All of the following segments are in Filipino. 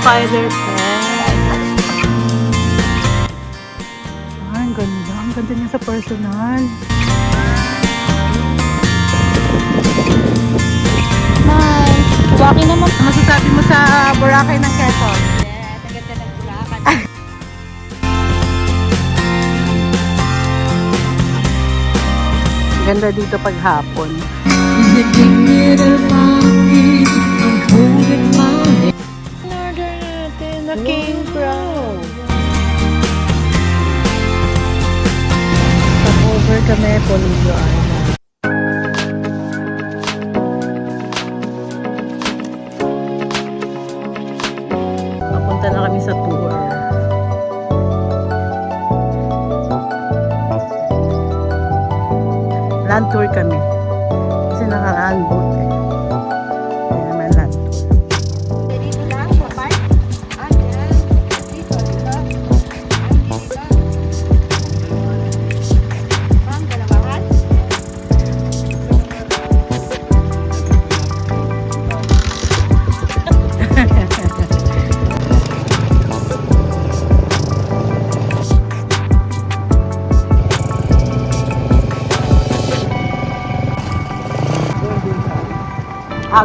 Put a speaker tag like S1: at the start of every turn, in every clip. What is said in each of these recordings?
S1: Rottweiler pet. Ang ganda. Ang ganda niya sa personal.
S2: Hi. Waki naman.
S1: Ano masasabi mo sa Boracay ng Quezon?
S2: Yes, ang ganda ng Bulacan.
S1: Ganda dito pag hapon. Order natin na king crab. Over kami, Polillo Island. Papunta na kami sa tour. Land tour kami. Kasi nakaraan boat eh. Hindi naman land tour.
S2: Dito lang, papay. Ah, yan. Dito, dito. Dito. Ma'am, dalawahan.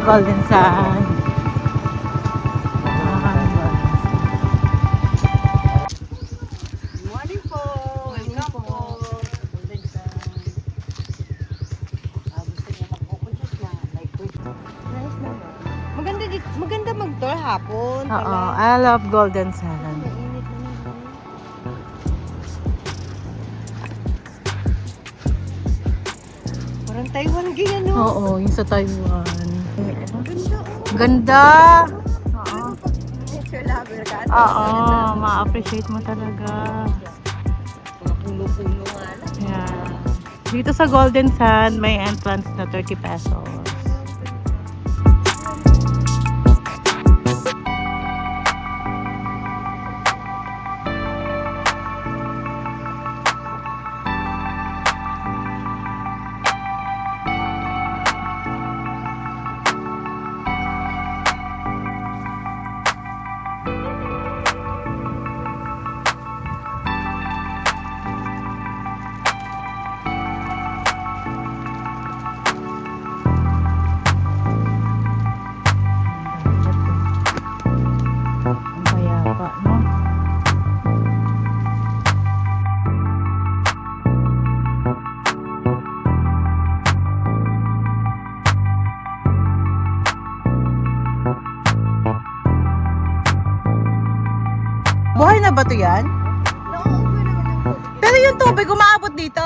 S1: Golden Sand.
S2: Morning po. Welcome po. Golden Sand. Gusto niya mag-focus na. Like, nice naman. Maganda mag-tour hapon.
S1: Oo, I love Golden Sand.
S2: Mainit naman. Parang Taiwan ganyan, no?
S1: Oo, yung sa Taiwan.
S2: Ganda,
S1: Ganda! Oo.
S2: Nature lover ka.
S1: Oo, ma-appreciate mo talaga.
S2: Mga puno-puno nga lang.
S1: Yeah. Dito sa Golden Sand, may entrance na 30 pesos. Ang payapa, no? Buhay na ba ito yan? Pero yung tubig umaabot dito.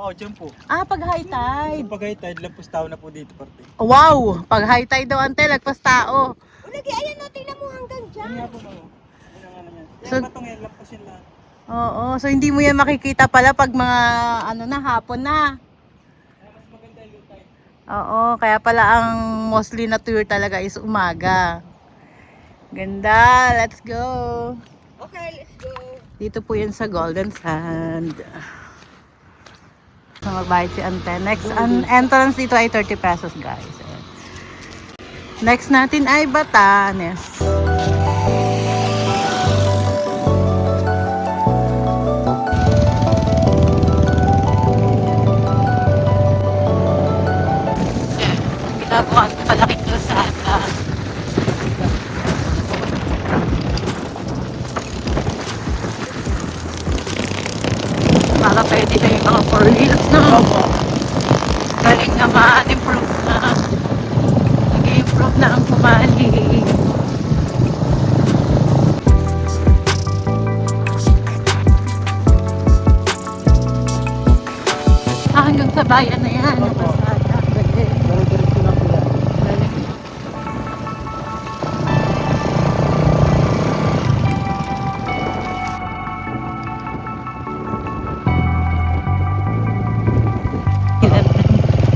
S3: Oo, dyan po.
S1: Ah, pag high tide.
S3: Sa pag-high tide, lampos tao na po dito parte.
S1: Wow! Pag high tide daw ante, lagpas tao.
S2: Lagi, ayan no, tingnan mo hanggang dyan.
S3: Yan nga po ma'am. Yan ang ano yan.
S1: So-
S3: Yan batong yan, lampos yan lahat.
S1: Oo, so hindi mo yan makikita pala pag mga ano na, hapon na.
S3: Kaya mas maganda yung low tide.
S1: Oo, kaya pala ang mostly na tour talaga is umaga. Ganda, let's go.
S2: Okay, let's go.
S1: Dito po yan sa Golden Sand. So magbayad si Ante. Next entrance dito ay 30 pesos guys. Ayan. Next natin ay Batanes. Ginagawa ko palaking kalsada. Para pwede na yung mga 4 wheels na. Galing na ma-improve na. Nag-improve na ang kumali. Hanggang sa bayan na yan. Ang kalsada. Galing.
S3: Diretso lang po yan.
S1: Galing.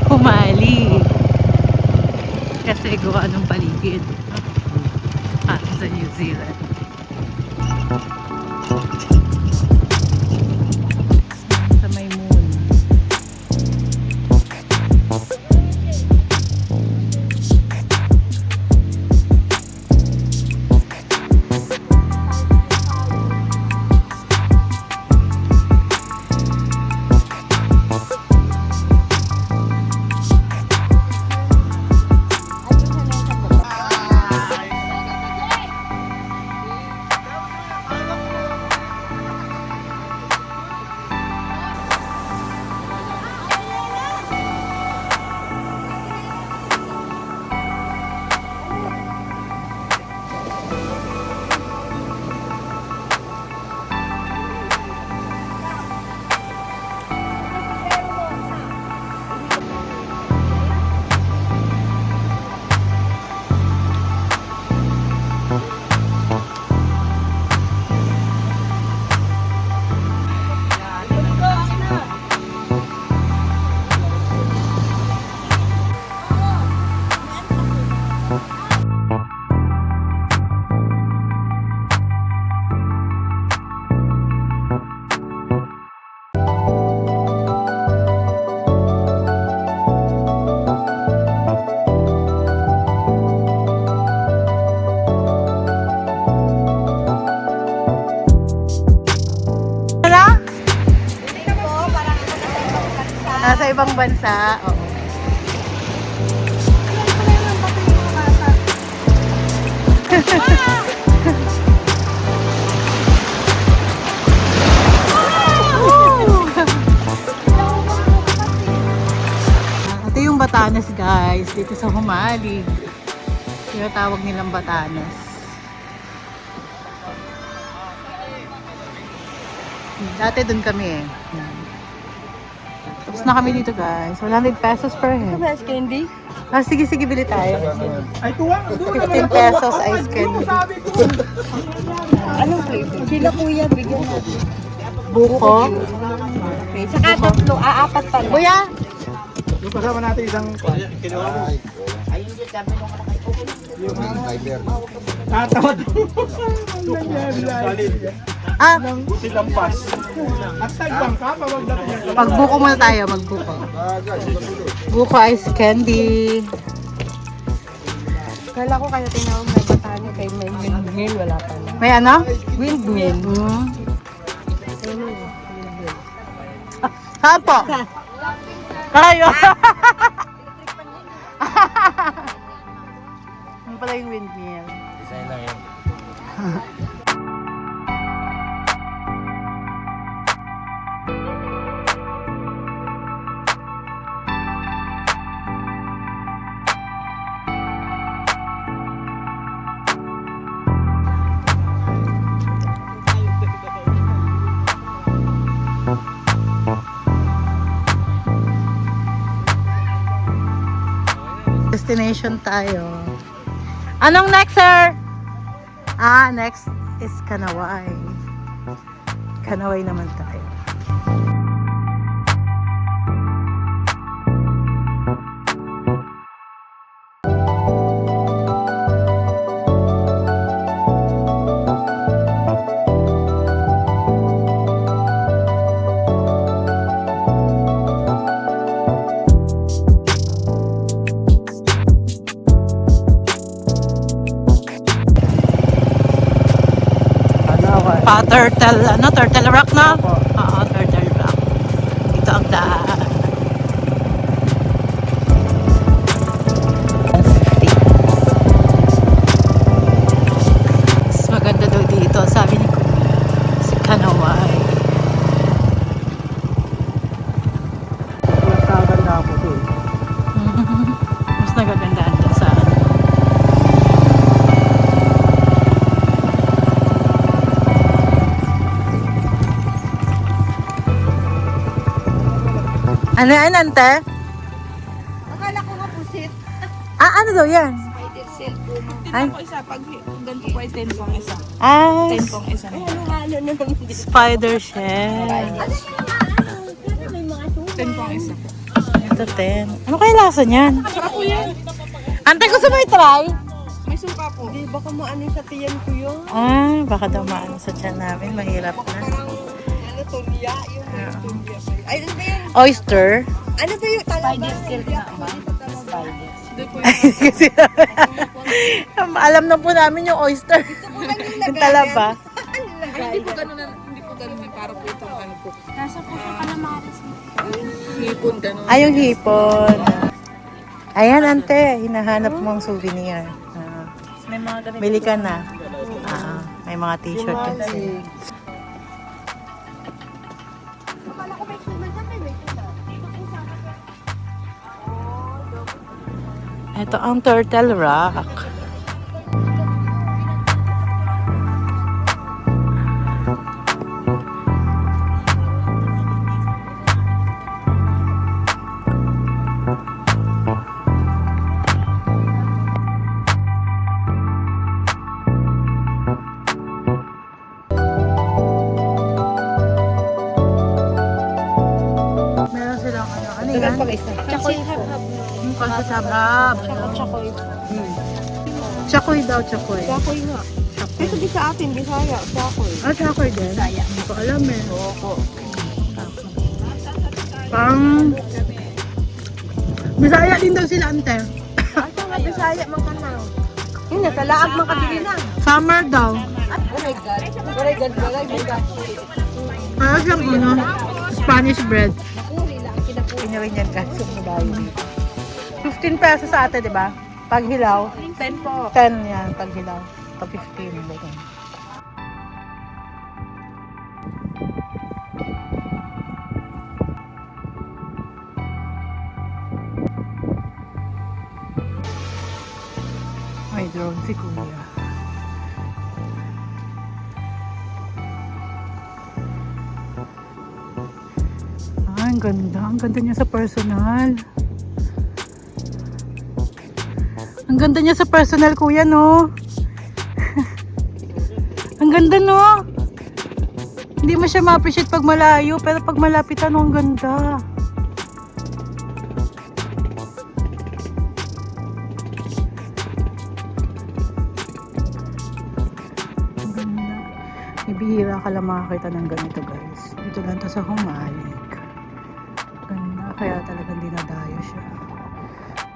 S1: Humali. Kasi gawa ng paligid. Sa New Zealand. Sa may moon. sa ibang bansa. Oo. Ito yung Batanes guys, dito sa Humalig. Tinatawag nilang Batanes. Dati dun kami eh. Tapos na kami dito guys. 100 pesos per head.
S2: Mas candy?
S1: Ah, sige, sige, bili tayo.
S3: Ay, tuwa.
S1: 15 pesos ice candy.
S2: Anong flavor? Sila kuya, bigyan natin.
S1: Buko.
S2: Okay. Saka tatlo, apat pala.
S1: Kuya!
S3: Yung kasama natin isang... Tatawad.
S1: Ah,
S3: Silampas. At tagbang ka, pabagdating yan.
S1: magbuko muna tayo, magbuko. Buko ice candy.
S2: Kala ko kayo tinawag na batani kay may windmill, wala pala.
S1: May ano?
S2: Windmill.
S1: Saan po? Kayo! Ano pala yung windmill?
S3: Design lang yan.
S1: Destination tayo. Anong next, sir? Ah, next is Kanaway. Kanaway naman tayo. Turtle Rock na? Oo, Turtle Rock. Ito ang daan. Mas maganda daw dito, sabi ni Kuya. Si Kanaway.
S3: Mas nakaganda ako doon.
S1: Mas nagagandaan doon sa ano. Ano yan, ante?
S2: Akala ko nga pusit.
S1: Ah, ano daw yan?
S2: Spider cellphone.
S1: Ay.
S4: Po isa, pag ganito po ay 10 pong isa.
S1: Ah,
S4: 10 pong isa.
S2: Ay, ano na naman dito.
S1: spider shell.
S2: May mga suka.
S4: 10 pong isa.
S1: Ito, 10. Ano kaya lasa niyan?
S4: Sarap po yan.
S1: Ante, gusto mo i-try?
S4: May suka po.
S2: Hindi, baka maano sa tiyan ko yun.
S1: Ah, baka daw maano sa tiyan namin. Mahirap na.
S2: Parang, ano, tulya. Yung may tulya. Ay, ano ba yun?
S1: Oyster.
S2: Ano ba yung talaba?
S4: Spider silk na ba? Spider. Doon po
S1: Kasi alam na po namin yung oyster. Yung talaba.
S4: Ay, hindi po ganun na, hindi po ganun. Para po itong ano po. Nasa po sa calamares. Hipon ganun.
S1: Ay, yung hipon. Ayan, ante. Hinahanap mo ang souvenir. Ah,
S4: May mga ganito.
S1: bili ka na. Ah, may mga t-shirt din sila.
S2: Akala ko may suman sa may suman.
S1: Ito ang Turtle Rock. Meron silang ano
S2: Ito lang
S1: yan?
S2: pang isa. Chakoy.
S1: Yung kalsasabab.
S2: Chakoy.
S1: Chakoy daw, chakoy.
S2: Chakoy nga. Kasi di sa atin, Bisaya. Chakoy.
S1: Ah, chakoy din? Hindi ko alam eh.
S2: Opo.
S1: Pang... Bisaya din daw sila, ante.
S2: Ay, nga Bisaya, mga kanaw. Yun na, talaag mga kabili na.
S1: Summer daw.
S2: Oh my God. Oh my God.
S1: Parang siyang ano, Spanish bread.
S2: Nakuli lang.
S1: Pwede rin yan guys, yung madayo dito. 15 pesos sa ate, di ba? Pag hilaw.
S4: 10 po.
S1: 10 yan, pag hilaw. Pag 15. Ganun. May drone si Kuya. Ah, ang ganda. Ang ganda niya sa personal. Ang ganda niya sa personal, Kuya, no? Ang ganda, no? Hindi mo siya ma-appreciate pag malayo, pero pag malapitan, ang ganda. Ang ganda. Ibihira ka lang makakita ng ganito, guys. Dito lang to sa Humalik. Ganda. Kaya talagang dinadayo siya.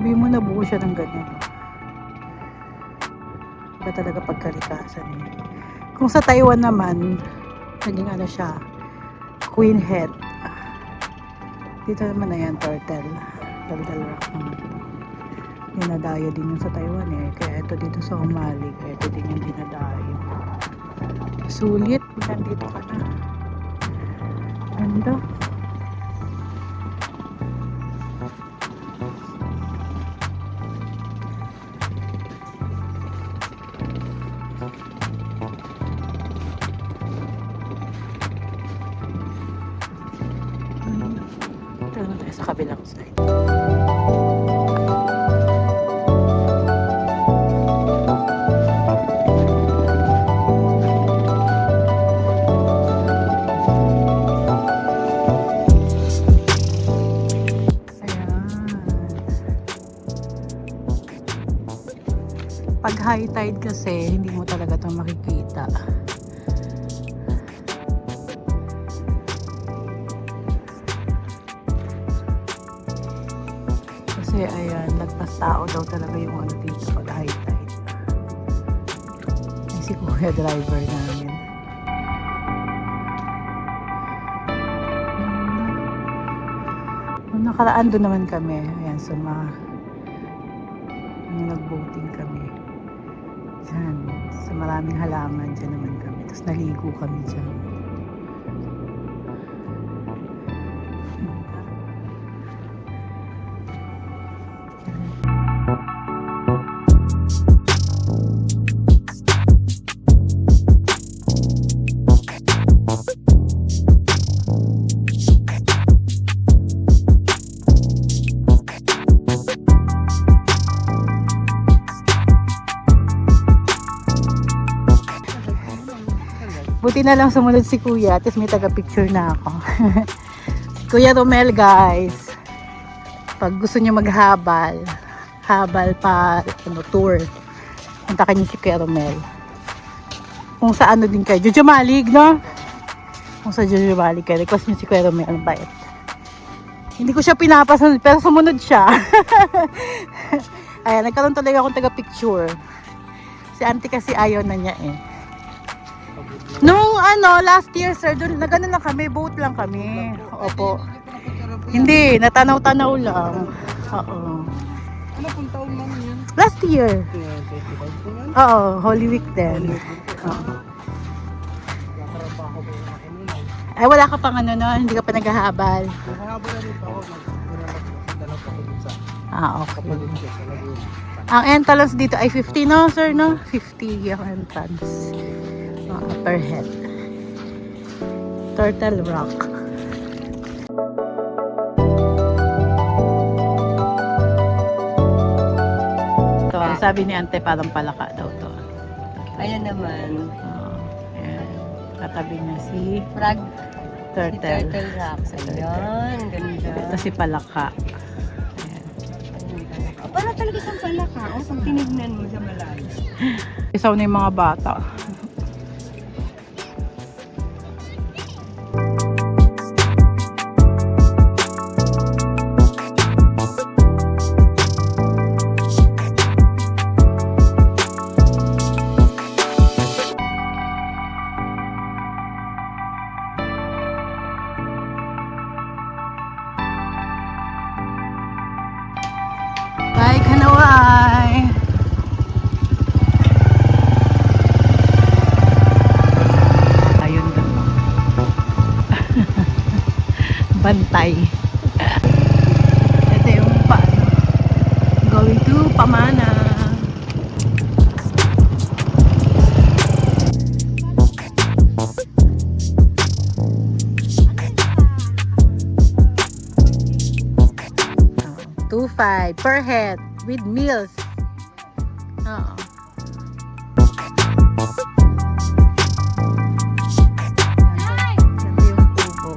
S1: Hindi mo nabuo siya ng ganito. Iba talaga pagkalikasan niya. Kung sa Taiwan naman, naging ano siya, Queen Head. Dito naman na yan, Turtle Rock naman. Dinadayo din yung sa Taiwan eh. Kaya ito dito sa Humalik, ito din yung dinadayo. Sulit, nandito ka na. Ganda. Ito naman tayo sa kabilang side. Pag high tide kasi, hindi mo talaga ito makikita. Kasi ayan, lagpas tao daw talaga yung ano dito pag high tide. Ay, si Kuya driver namin. Nung nakaraan doon naman kami. Ayan, so nag-boating kami. Diyan, sa maraming halaman, dyan naman kami. Tapos naligo kami dyan. Buti na lang sumunod si Kuya, at least may taga-picture na ako. Kuya Romel, guys. Pag gusto niyo maghabal, habal pa, tour, punta kayo si Kuya Romel. Kung sa ano din kayo, Jojo Malig, no? Kung sa Jojo Malig kayo, request niyo si Kuya Romel, ang bait. Hindi ko siya pinapasunod, pero sumunod siya. Ayan, nagkaroon talaga akong taga-picture. Si auntie kasi ayaw na niya eh. Nung ano, last year sir, doon nagano lang kami, boat lang kami. Opo. Hindi, natanaw-tanaw lang. Oo.
S3: Ano pong taon man yun?
S1: Last year. Oo, Holy Week din. Oo. Ay, wala ka pang ano no, hindi ka pa naghahabal.
S3: Nakahabol na rin pa ako. Nagdalap ako dun sa
S1: Okay.
S3: kapatid ko sa Laguna.
S1: Ang entrance dito ay 50 no, sir no? 50 ang entrance. Per head. Turtle Rock. Ito, ang sabi ni Ante parang palaka daw to.
S2: Ayan naman.
S1: Ayan. Katabi niya si
S2: Frog.
S1: Turtle.
S2: Si Turtle Rock. Ayan, ganda.
S1: Ito si palaka. Ayan.
S2: Para talaga siyang palaka. O, pag tinignan mo sa malayo.
S1: Isaw na yung mga bata. Pantay. Ito yung paano. Going to Pamana. $2.5 per head with meals. Oo. Ito yung tubo.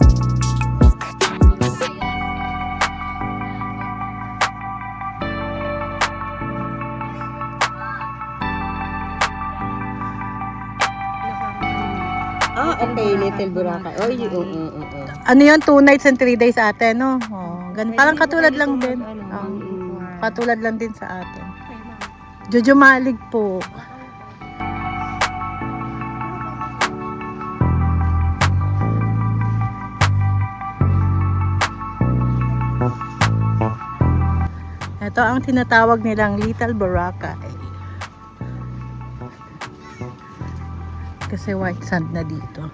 S2: Ah, okay, Little Boracay. Oh,
S1: Ano yun? 2 nights and 3 days ate, no? Oh, parang katulad lang din. Oh, katulad lang din sa atin. Jojo Malig po. Ito ang tinatawag nilang Little Boracay. Kasi white sand na dito.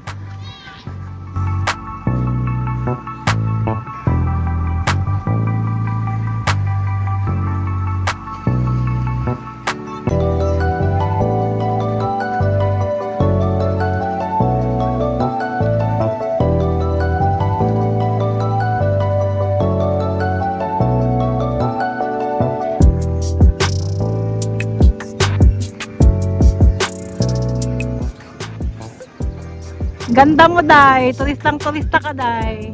S1: Ganda mo, Day. Turistang-turista ka, Day.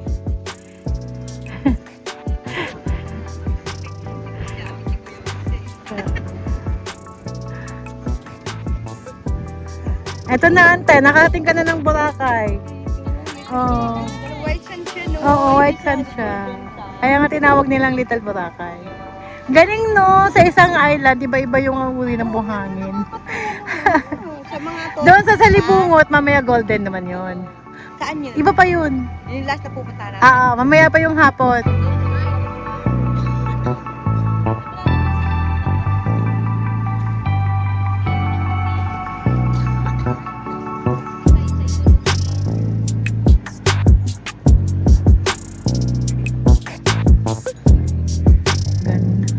S1: Eto na, ante. Nakarating ka na ng Boracay. Oo.
S2: White sand siya, no?
S1: Oo, white sand siya. Kaya nga tinawag nilang Little Boracay. Galing, no? Sa isang island, iba-iba yung uri ng buhangin.
S2: Sa mga to.
S1: Doon sa Salibungot, mamaya golden naman yon.
S2: Saan yun?
S1: Iba pa yun.
S2: Yung last na pupunta na.
S1: Mamaya pa yung hapon. Ganda.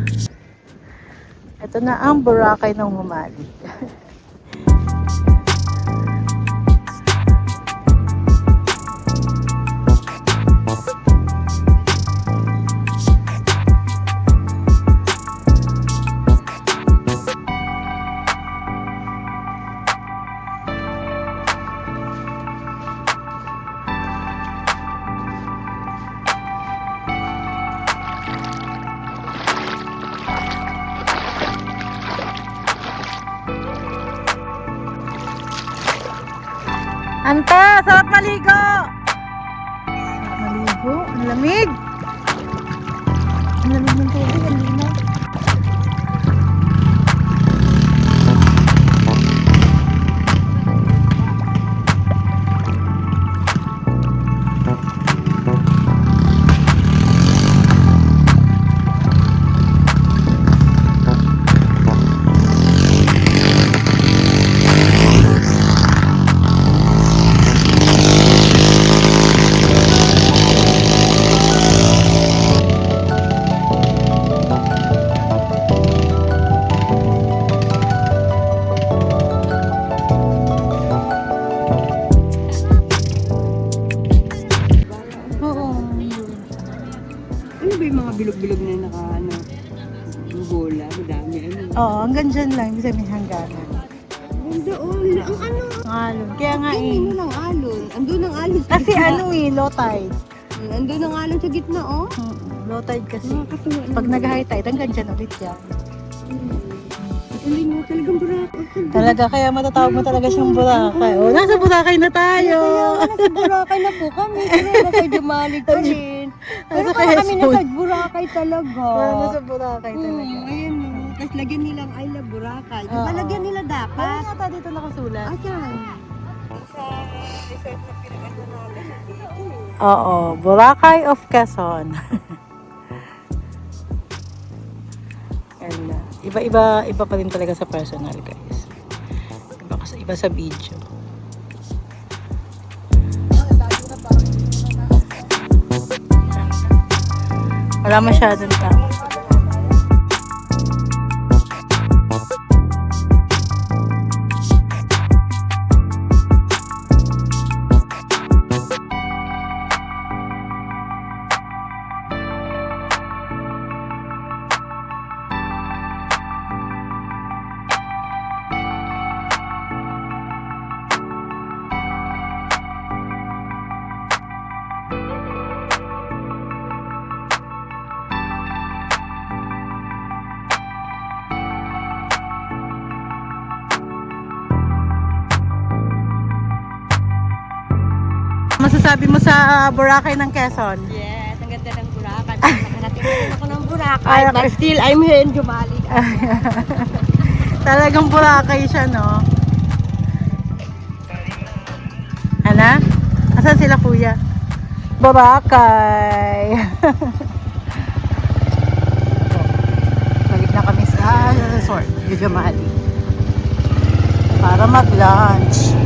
S1: Ito na ang Boracay ng Humalig. Ante, sarap maligo! Sarap maligo? Ang lamig! Ang lamig ng tubig, ang linaw.
S2: Ano ba yung mga bilog-bilog na bola? Madami, ano?
S1: Oo, hanggang dyan lang. Ibig sabihin hangganan.
S2: Ganda, ang ano?
S1: Ang alon. Kaya nga
S2: Ay, ano lang alon. Andun ang alon sa
S1: Kasi
S2: gitna.
S1: ano low tide.
S2: Andun ang alon sa gitna, oh.
S1: Low tide kasi.
S2: Nakakatuwa.
S1: Pag nag-high tide, hanggang dyan ulit yan.
S2: Hindi mo talagang Boracay.
S1: Talaga, kaya matatawag mo talaga siyang Boracay. O, nasa Boracay na tayo.
S2: Nasa Boracay na po kami. Pero nasa Dumalig pa rin. Pero
S1: Nasa
S2: kaya kami
S1: Quezon.
S2: nasa Boracay talaga.
S1: Nasa Boracay talaga.
S2: Ayun. Tapos lagyan nilang I love Boracay. Diba
S1: Oo.
S2: lagyan nila
S1: Ano
S2: dapat?
S1: nga ta dito nakasulat?
S2: Ayan. Sa resort na pinaganda namin. Dito.
S1: Oo, Boracay of Quezon. And, iba pa rin talaga sa personal, guys. Iba sa video. Wala masyadong tao. Masasabi mo sa Boracay ng Quezon?
S2: Yes, ang ganda ng Boracay. Nakarating na ako ng Boracay.
S1: Ay,
S2: But still, I'm here in Jumali.
S1: Talagang Boracay siya, no? Ana? Asan sila kuya? Boracay! Balik na kami sa resort, Jumali. Para mag-lunch.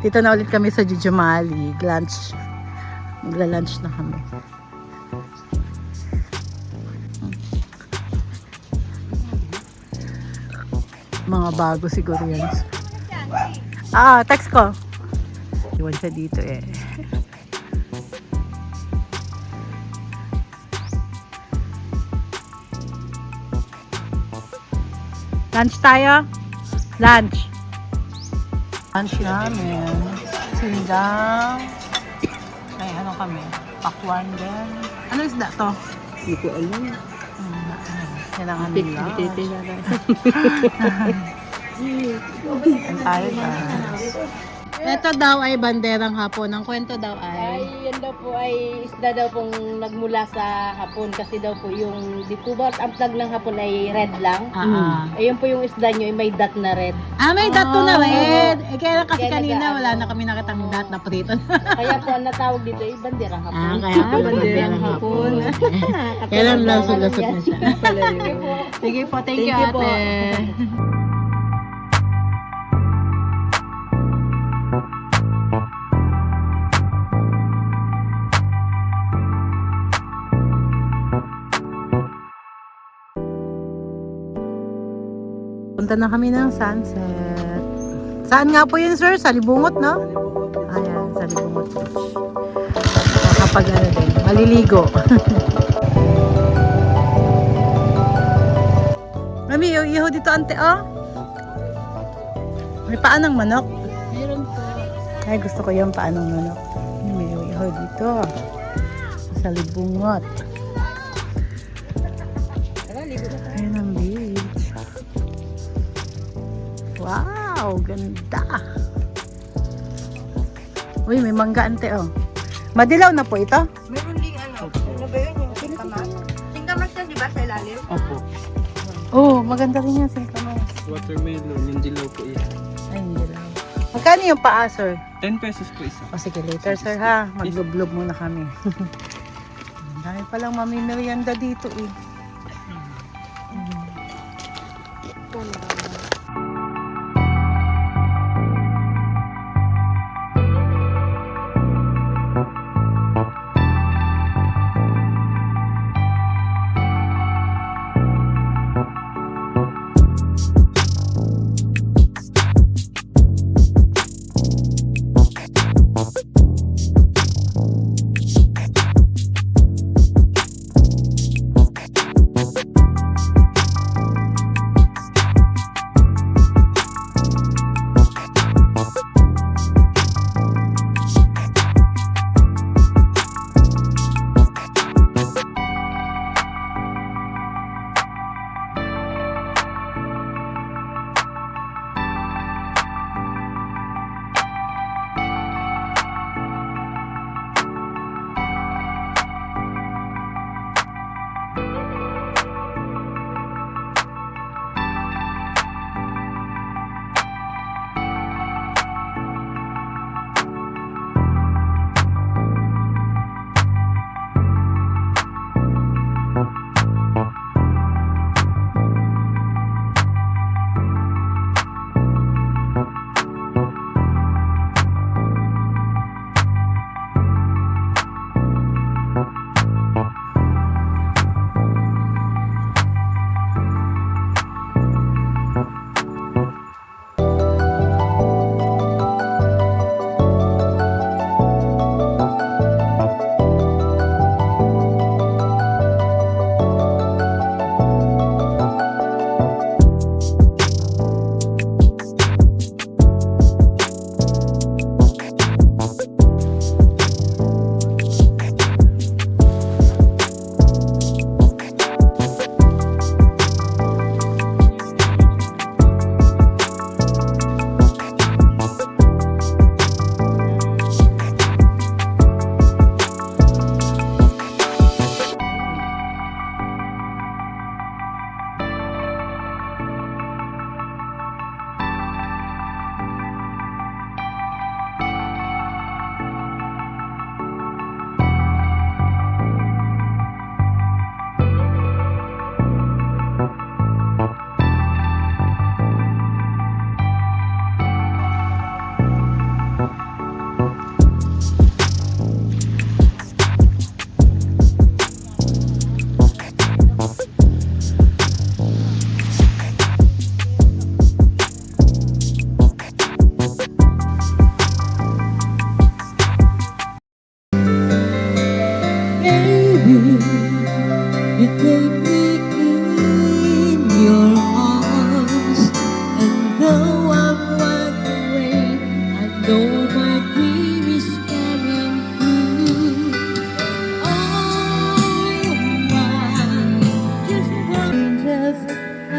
S1: Dito na ulit kami sa Jujumali. Lunch. Magla-lunch na kami. Mga bago siguro yan. Text ko. Iwan siya dito eh. Lunch tayo? Lunch. Lunch namin. Sinigang. Ay, ano kami? Pakwan din. Ano isda to?
S2: Hindi ko alam.
S1: Yan ang aming lunch. Ang tayo na. Ito daw ay banderang hapon. Ang kwento daw
S2: Ay,
S1: ay...
S2: yan daw po ay isda daw pong nagmula sa hapon kasi daw po yung di po ba ang flag ng hapon ay red lang. Ayun po yung isda nyo ay may dot na red.
S1: May dot to na red. Kaya kasi
S2: Kaya
S1: kanina
S2: nag-aano.
S1: wala na kami nakitang dot na prito.
S2: Kaya po ang natawag dito ay banderang hapon.
S1: Kaya banderang hapon. Kaya lang lasod-lasod na siya.
S2: Sige po.
S1: Sige po, thank you
S2: Thank you po.
S1: ate. Punta na kami ng sunset. Saan nga po yun, sir? Sa Libungot, no? Ayan, sa Libungot Beach. Kapag ano din, maliligo. Mami, iho dito, ante, oh. May paa ng manok.
S2: Meron po.
S1: Ay, gusto ko yung paa ng manok. May iho dito. Sa Libungot. Ayan ang beach. Wow, ganda. Uy, may mangga ante, oh. Madilaw na po ito?
S2: Meron ding ano. Ano ba yun? Yung singkamas? Singkamas na di ba sa ilalim?
S3: Opo.
S1: Oh, maganda rin yung singkamas.
S3: Watermelon, yung dilaw po yan.
S1: Ay, hindi lang. Magkano yung paa, sir?
S3: 10 pesos po isa.
S1: O sige, later, sir, ha? Maglublob muna kami. Ang dami palang mamimerienda dito, eh.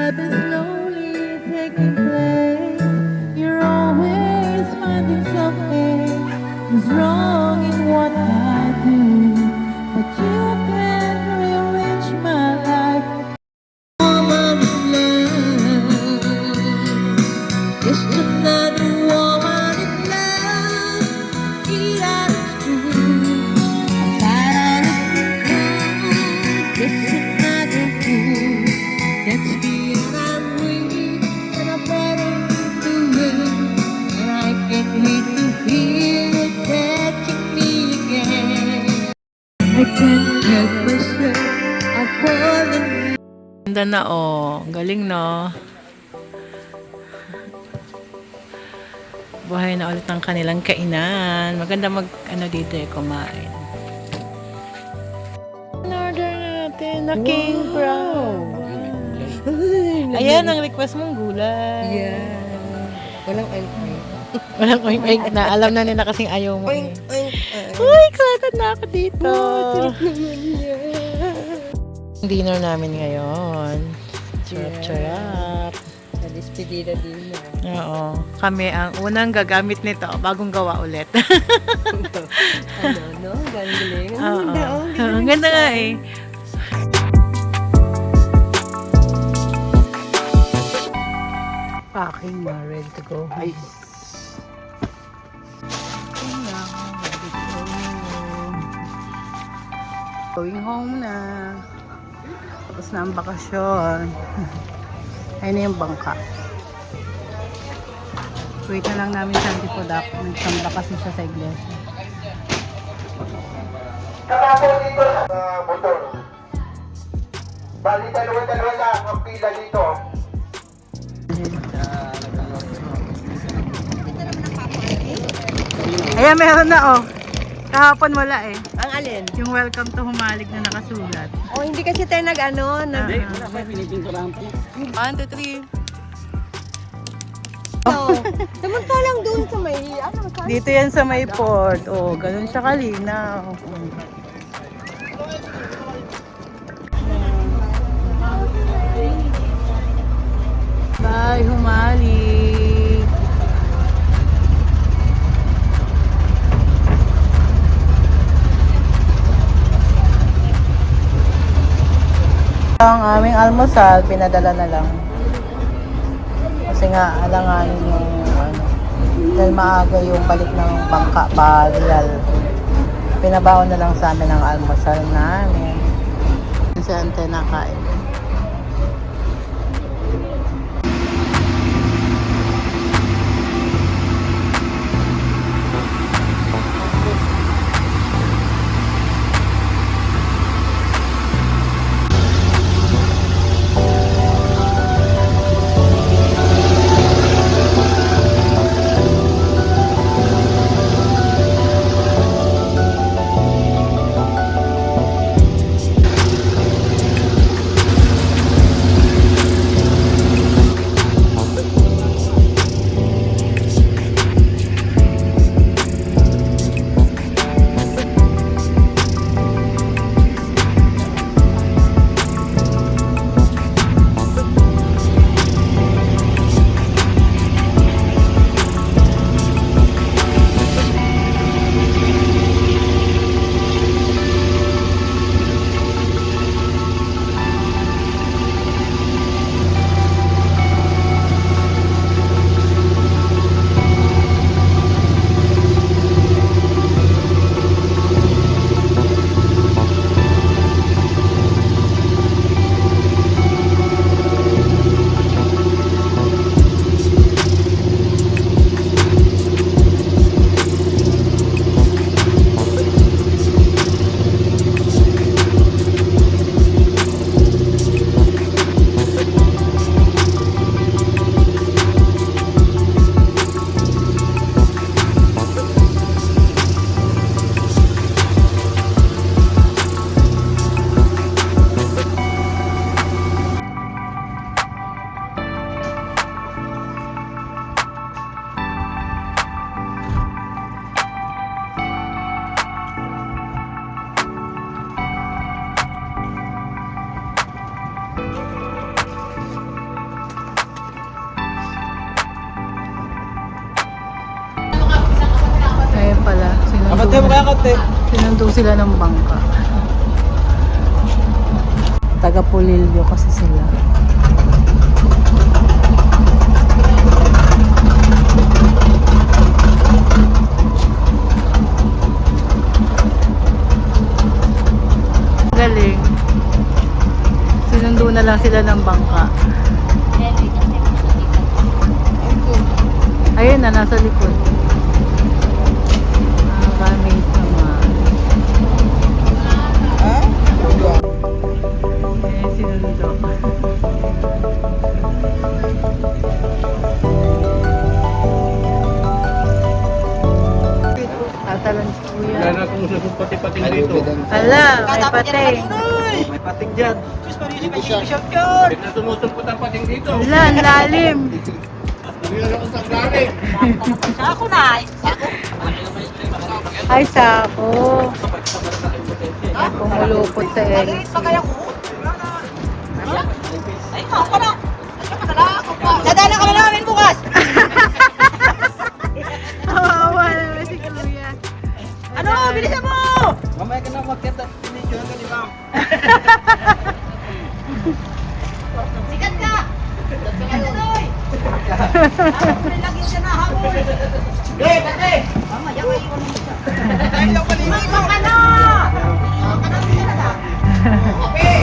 S1: love is slowly taking place. You're always finding something is wrong in what I do, but you can rearrange my life. Woman in love, just another woman in love. Yeah, it's true. Para just another fool. That's being I'm weak and I'm better to win. And I can't wait to feel it touching me again. I can't help myself. I'm falling. Ganda na oh. Galing no. Buhay na ulit ang kanilang kainan. Maganda dito kumain. In-order natin na king crab. Ayan ang request mong gulay.
S2: Yeah. Walang oink-oink.
S1: Walang oink-oink na. Alam na nila kasing ayaw mo.
S2: Oink-oink.
S1: Uy, excited na ako dito. Dinner namin ngayon. Charap-charap.
S2: Sa despedida din na.
S1: Oo. Kami ang unang gagamit nito. Bagong gawa ulit.
S2: No? Galing.
S1: Oo. Ang ganda nga eh. Packing na. Ready to go. Nice. Going home na. Tapos na ang bakasyon. Ayun na yung bangka. Wait na lang namin sa Antipodac. Nagsamba kasi siya sa iglesia.
S3: Kapapos dito sa motor. Bali, dalawa-dalawa lang ang pila dito.
S1: Ayan, meron na oh. Kahapon wala eh.
S2: Ang alin?
S1: Yung welcome to Humalig na nakasulat.
S2: Oh, hindi kasi tayo nag-ano.
S3: Wala pa, pinipinturan ko.
S1: 1, 2, 3.
S2: Samantalang doon sa may,
S1: Dito yan sa may port. Oh, ganun siya kalinaw. Bye, Humalig. Ang aming almusal, pinadala na lang. Kasi nga, alanganin yung dahil maaga yung balik ng bangka pa Real. Pinabaon na lang sa amin ang almusal namin. Sa antena kain. Sinundo sila ng bangka. Taga Pulilio kasi sila. Galing. Sinundo na lang sila ng bangka. Ayun na, nasa likod. Nakaka-amaze naman. Ayun, sinundo. Tatalon si Kuya.
S5: Wala na kung pati-pating dito.
S1: Hala, may patay.
S5: May pating dyan. Bigla sumusumpot ang pating dito.
S1: Hala, ang lalim.
S5: Bigla na kung saan galing.
S1: Ay, sako. Pumulupot sa LC.
S6: Dadala ka na namin bukas!
S1: Kawawa naman si Kuya.
S6: Ano? Bilisan mo!
S5: Mamaya ka na makita. Pinicture ka ni ma'am.
S6: Sikat ka! Sikat ka, Doy! Ako rin lagi siya nahabol! Kate! Mamaya kayo iwan mo siya. Iwan ka na! Iwan ka na! Okay!